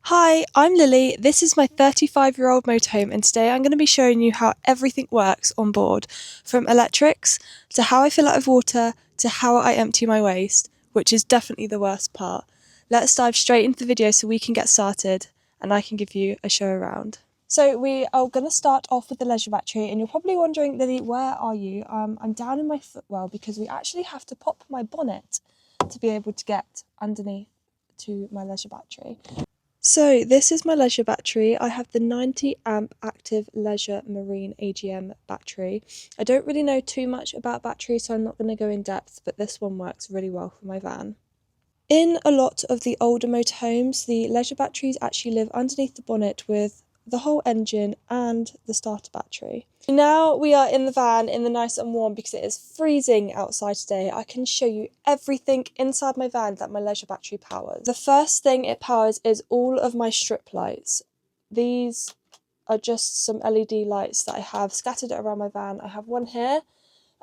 Hi, I'm Lily. This is my 35-year-old motorhome, and today I'm going to be showing you how everything works on board, from electrics to how I fill out of water to how I empty my waste, which is definitely the worst part. Let's dive straight into the video so we can get started and I can give you a show around. So we are going to start off with the leisure battery, and you're probably wondering, Lily, where are you? I'm down in my footwell because we actually have to pop my bonnet to be able to get underneath to my leisure battery. So this is my leisure battery. I have the 90 amp active leisure marine AGM battery. I don't really know too much about batteries, so I'm not going to go in depth, but this one works really well for my van. In a lot of the older motorhomes, the leisure batteries actually live underneath the bonnet with the whole engine and the starter battery. Now we are in the van in the nice and warm because it is freezing outside today. I can show you everything inside my van that my leisure battery powers. The first thing it powers is all of my strip lights. These are just some LED lights that I have scattered around my van. I have one here,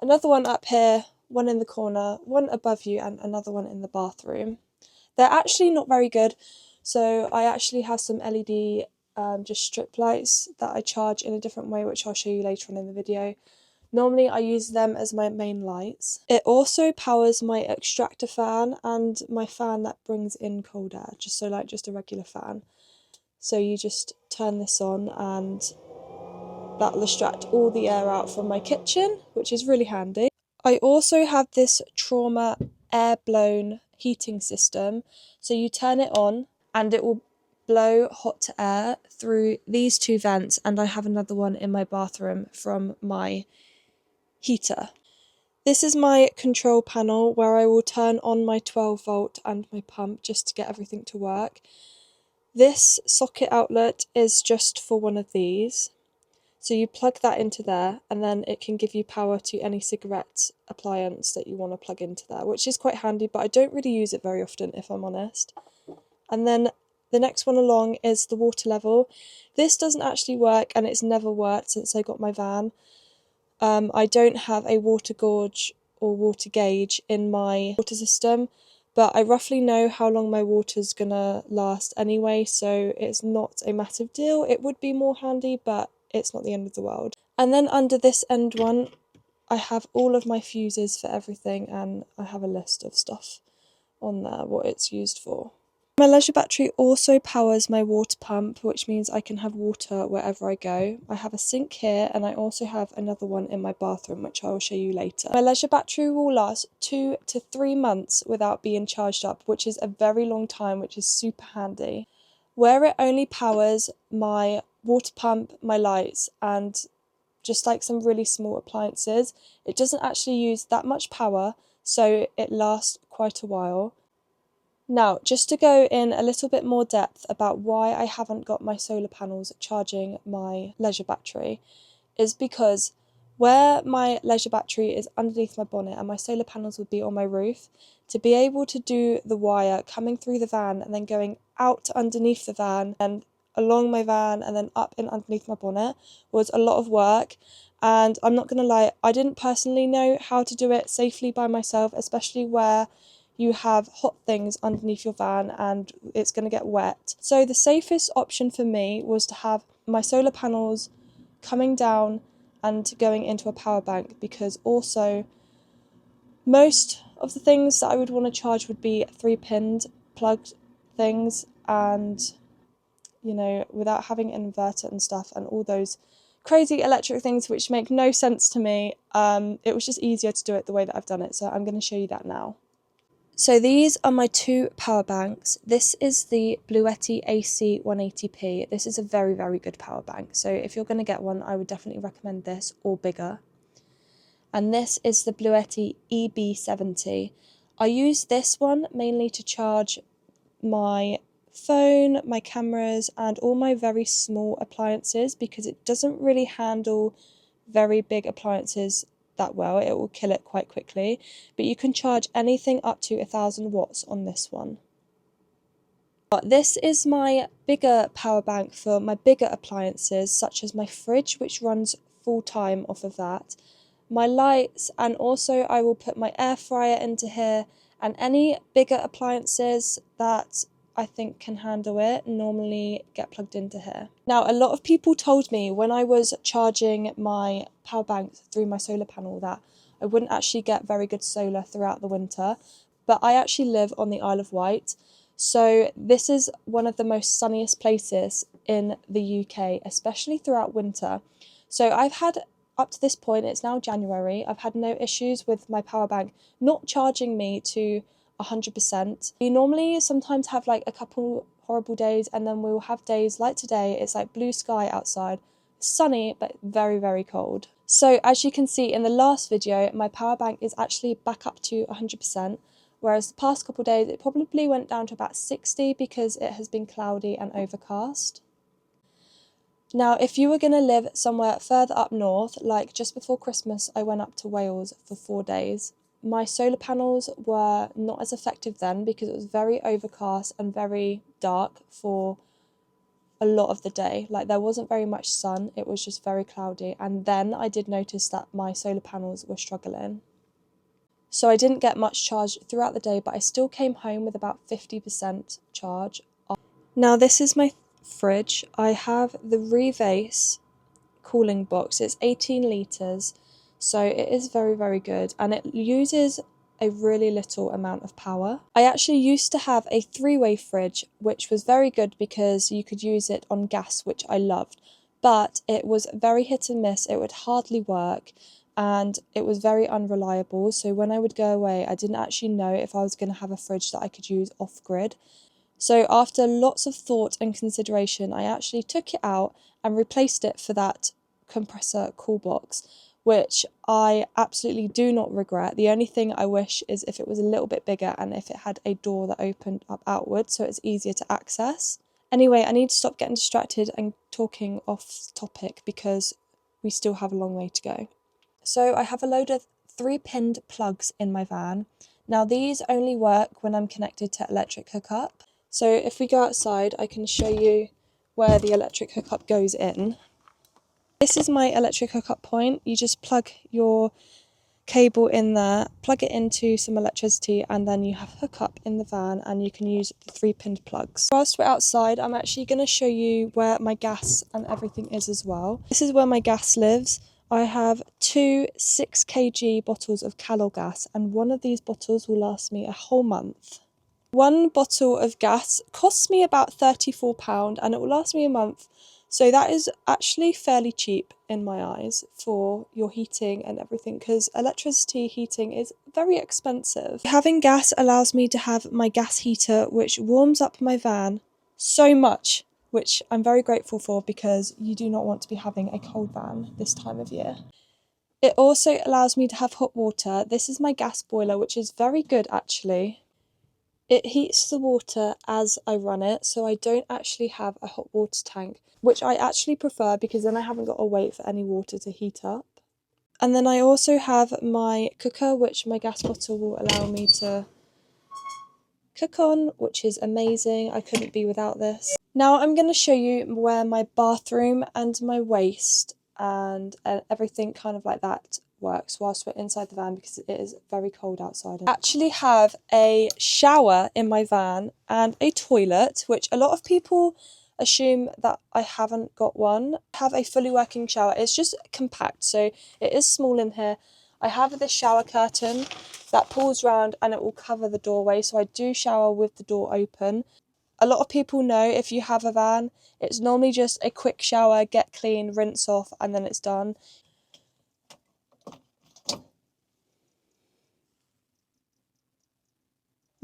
another one up here, one in the corner, one above you, and another one in the bathroom. They're actually not very good, so I actually have some LED just strip lights that I charge in a different way, which I'll show you later on in the video. Normally I use them as my main lights. It also powers my extractor fan and my fan that brings in cold air, just a regular fan. So you just turn this on and that will extract all the air out from my kitchen, which is really handy. I also have this Trauma air blown heating system, so you turn it on and it will blow hot air through these two vents, and I have another one in my bathroom from my heater. This is my control panel where I will turn on my 12 volt and my pump just to get everything to work. This socket outlet is just for one of these. So you plug that into there, and then it can give you power to any cigarette appliance that you want to plug into there, which is quite handy, but I don't really use it very often, if I'm honest. And then the next one along is the water level. This doesn't actually work, and it's never worked since I got my van. I don't have a water gauge or water gauge in my water system, but I roughly know how long my water's gonna last anyway, so it's not a massive deal. It would be more handy, but it's not the end of the world. And then under this end one, I have all of my fuses for everything, and I have a list of stuff on there, what it's used for. My leisure battery also powers my water pump, which means I can have water wherever I go. I have a sink here, and I also have another one in my bathroom, which I will show you later. My leisure battery will last 2 to 3 months without being charged up, which is a very long time, which is super handy. Where it only powers my water pump, my lights, and just like some really small appliances, it doesn't actually use that much power, so it lasts quite a while. Now, just to go in a little bit more depth about why I haven't got my solar panels charging my leisure battery, is because where my leisure battery is underneath my bonnet and my solar panels would be on my roof, to be able to do the wire coming through the van and then going out underneath the van and along my van and then up and underneath my bonnet was a lot of work. And I'm not going to lie, I didn't personally know how to do it safely by myself, especially where you have hot things underneath your van and it's going to get wet. So the safest option for me was to have my solar panels coming down and going into a power bank, because also most of the things that I would want to charge would be 3-pinned plugged things, and you know, without having an inverter and stuff and all those crazy electric things which make no sense to me, it was just easier to do it the way that I've done it, so I'm going to show you that now. So these are my two power banks. This is the Bluetti AC 180p. This is a very, very good power bank. So if you're going to get one, I would definitely recommend this or bigger. And this is the Bluetti EB70. I use this one mainly to charge my phone, my cameras, and all my very small appliances, because it doesn't really handle very big appliances that well. It will kill it quite quickly, but you can charge anything up to 1000 watts on this one. This is my bigger power bank for my bigger appliances, such as my fridge, which runs full time off of that, my lights, and also I will put my air fryer into here, and any bigger appliances that I think can handle it normally get plugged into here. Now, a lot of people told me when I was charging my power bank through my solar panel that I wouldn't actually get very good solar throughout the winter, but I actually live on the Isle of Wight, so this is one of the most sunniest places in the UK, especially throughout winter. So I've had, up to this point, it's now January, I've had no issues with my power bank not charging me to 100%. We normally sometimes have like a couple horrible days, and then we will have days like today. It's like blue sky outside, sunny but very, very cold. So as you can see in the last video, my power bank is actually back up to 100%, whereas the past couple of days it probably went down to about 60 because it has been cloudy and overcast. Now, if you were going to live somewhere further up north, like just before Christmas I went up to Wales for 4 days, my solar panels were not as effective then because it was very overcast and very dark for a lot of the day. Like, there wasn't very much sun, it was just very cloudy, and then I did notice that my solar panels were struggling. So I didn't get much charge throughout the day, but I still came home with about 50% charge. Now, this is my fridge. I have the Revace cooling box. It's 18 litres, so it is very, very good, and it uses a really little amount of power. I actually used to have a 3-way fridge, which was very good because you could use it on gas, which I loved, but it was very hit and miss. It would hardly work, and it was very unreliable, so when I would go away I didn't actually know if I was going to have a fridge that I could use off-grid. So after lots of thought and consideration, I actually took it out and replaced it for that compressor cool box, which I absolutely do not regret. The only thing I wish is if it was a little bit bigger and if it had a door that opened up outwards so it's easier to access. Anyway, I need to stop getting distracted and talking off topic because we still have a long way to go. So I have a load of 3-pinned plugs in my van. Now, these only work when I'm connected to electric hookup. So if we go outside, I can show you where the electric hookup goes in. This is my electric hookup point. You just plug your cable in there, plug it into some electricity, and then you have hookup in the van and you can use the 3-pinned plugs. Whilst we're outside, I'm actually going to show you where my gas and everything is as well. This is where my gas lives. I have 2 6 kg bottles of Calor gas, and one of these bottles will last me a whole month. One bottle of gas costs me about £34 and it will last me a month, so that is actually fairly cheap in my eyes for your heating and everything, because electricity heating is very expensive. Having gas allows me to have my gas heater, which warms up my van so much, which I'm very grateful for because you do not want to be having a cold van this time of year. It also allows me to have hot water. This is my gas boiler, which is very good actually. It heats the water as I run it, so I don't actually have a hot water tank, which I actually prefer because then I haven't got to wait for any water to heat up. And then I also have my cooker, which my gas bottle will allow me to cook on, which is amazing. I couldn't be without this. Now I'm going to show you where my bathroom and my waste and everything kind of like that works whilst we're inside the van because it is very cold outside. I actually have a shower in my van and a toilet, which a lot of people assume that I haven't got one. I have a fully working shower. It's just compact, so it is small in here. I have this shower curtain that pulls round and it will cover the doorway, so I do shower with the door open. A lot of people know if you have a van, it's normally just a quick shower, get clean, rinse off, and then it's done.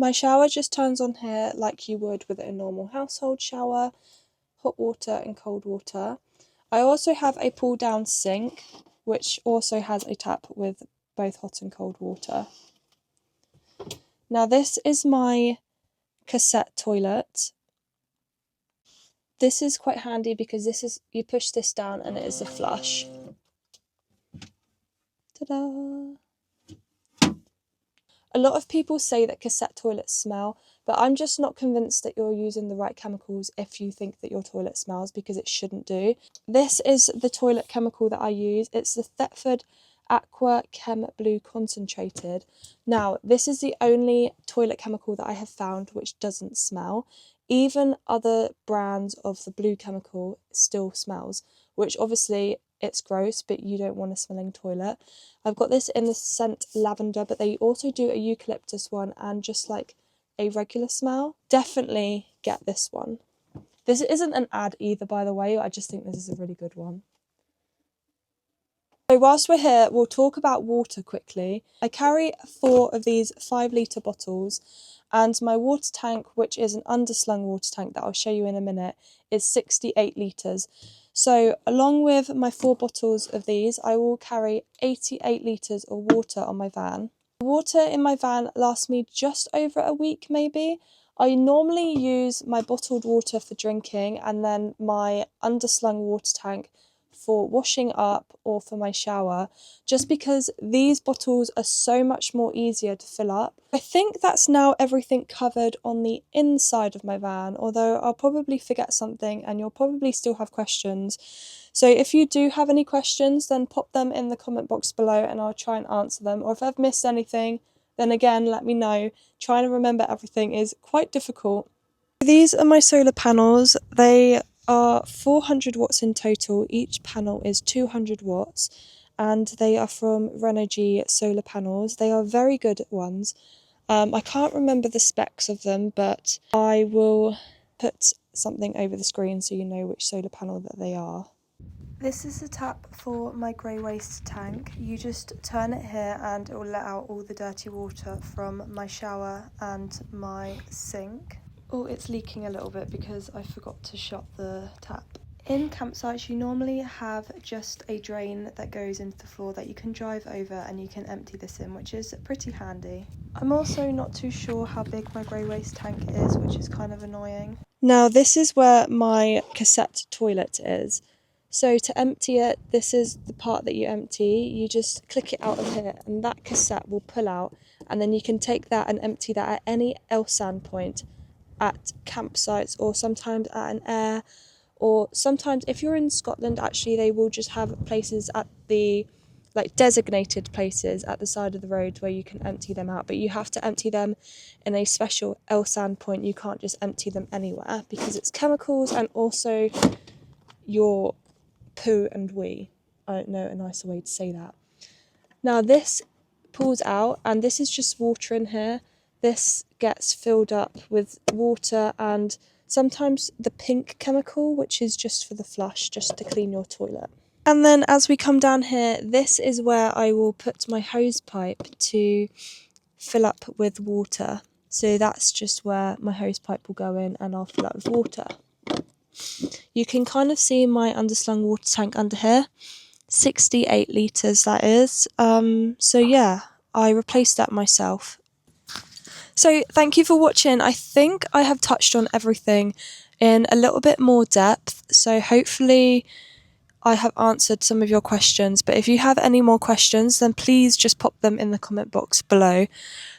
My shower just turns on here like you would with a normal household shower, hot water and cold water. I also have a pull down sink, which also has a tap with both hot and cold water. Now this is my cassette toilet. This is quite handy because this is, you push this down and it is a flush. Ta-da! A lot of people say that cassette toilets smell, but I'm just not convinced that you're using the right chemicals if you think that your toilet smells, because it shouldn't do. This is the toilet chemical that I use. It's the Thetford Aqua Chem Blue Concentrated. Now, this is the only toilet chemical that I have found which doesn't smell. even other brands of the blue chemical still smells, which obviously it's gross, but you don't want a smelling toilet. I've got this in the scent lavender, but they also do a eucalyptus one and just like a regular smell. Definitely get this one. This isn't an ad either, by the way, I just think this is a really good one. So whilst we're here, we'll talk about water quickly. I carry 4 of these 5-litre bottles, and my water tank, which is an underslung water tank that I'll show you in a minute, is 68 litres. So along with my 4 bottles of these, I will carry 88 litres of water on my van. The water in my van lasts me just over a week maybe. I normally use my bottled water for drinking and then my underslung water tank for washing up or for my shower, just because these bottles are so much more easier to fill up. I think that's now everything covered on the inside of my van, although I'll probably forget something and you'll probably still have questions. So if you do have any questions, then pop them in the comment box below and I'll try and answer them. Or if I've missed anything, then again, let me know. Trying to remember everything is quite difficult. These are my solar panels. They are 400 watts in total. Each panel is 200 watts and they are from Renogy solar panels. They are very good ones. I can't remember the specs of them, but I will put something over the screen so you know which solar panel that they are. This is the tap for my grey waste tank. You just turn it here and it will let out all the dirty water from my shower and my sink. Oh, it's leaking a little bit because I forgot to shut the tap. In campsites, you normally have just a drain that goes into the floor that you can drive over and you can empty this in, which is pretty handy. I'm also not too sure how big my grey waste tank is, which is kind of annoying. Now, this is where my cassette toilet is. So to empty it, this is the part that you empty. You just click it out of here and that cassette will pull out, and then you can take that and empty that at any LSAN point at campsites, or sometimes at an air, or sometimes if you're in Scotland, actually they will just have places at the designated places at the side of the road where you can empty them out, but you have to empty them in a special LSAN point. You can't just empty them anywhere because it's chemicals and also your poo and wee. I don't know a nicer way to say that. Now this pulls out and this is just water in here. This gets filled up with water and sometimes the pink chemical, which is just for the flush, just to clean your toilet. And then as we come down here, this is where I will put my hose pipe to fill up with water. So that's just where my hose pipe will go in and I'll fill up with water. You can kind of see my underslung water tank under here. 68 litres that is. So yeah, I replaced that myself. So thank you for watching. I think I have touched on everything in a little bit more depth. So hopefully I have answered some of your questions. But if you have any more questions, then please just pop them in the comment box below.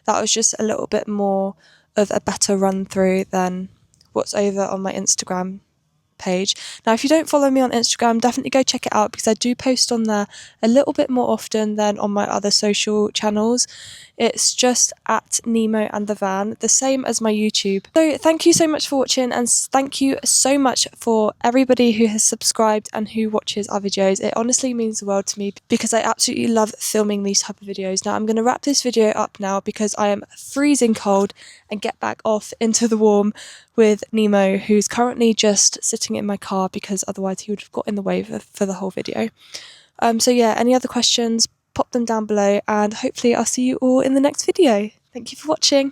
That was just a little bit more of a better run through than what's over on my Instagram page. Now, if you don't follow me on Instagram, definitely go check it out because I do post on there a little bit more often than on my other social channels. It's just at Nemo and the Van, the same as my YouTube. So thank you so much for watching, and thank you so much for everybody who has subscribed and who watches our videos. It honestly means the world to me because I absolutely love filming these type of videos. Now I'm going to wrap this video up now because I am freezing cold and get back off into the warm with Nemo, who's currently just sitting in my car because otherwise he would have got in the way for the whole video. So yeah, any other questions, pop them down below and hopefully I'll see you all in the next video. Thank you for watching.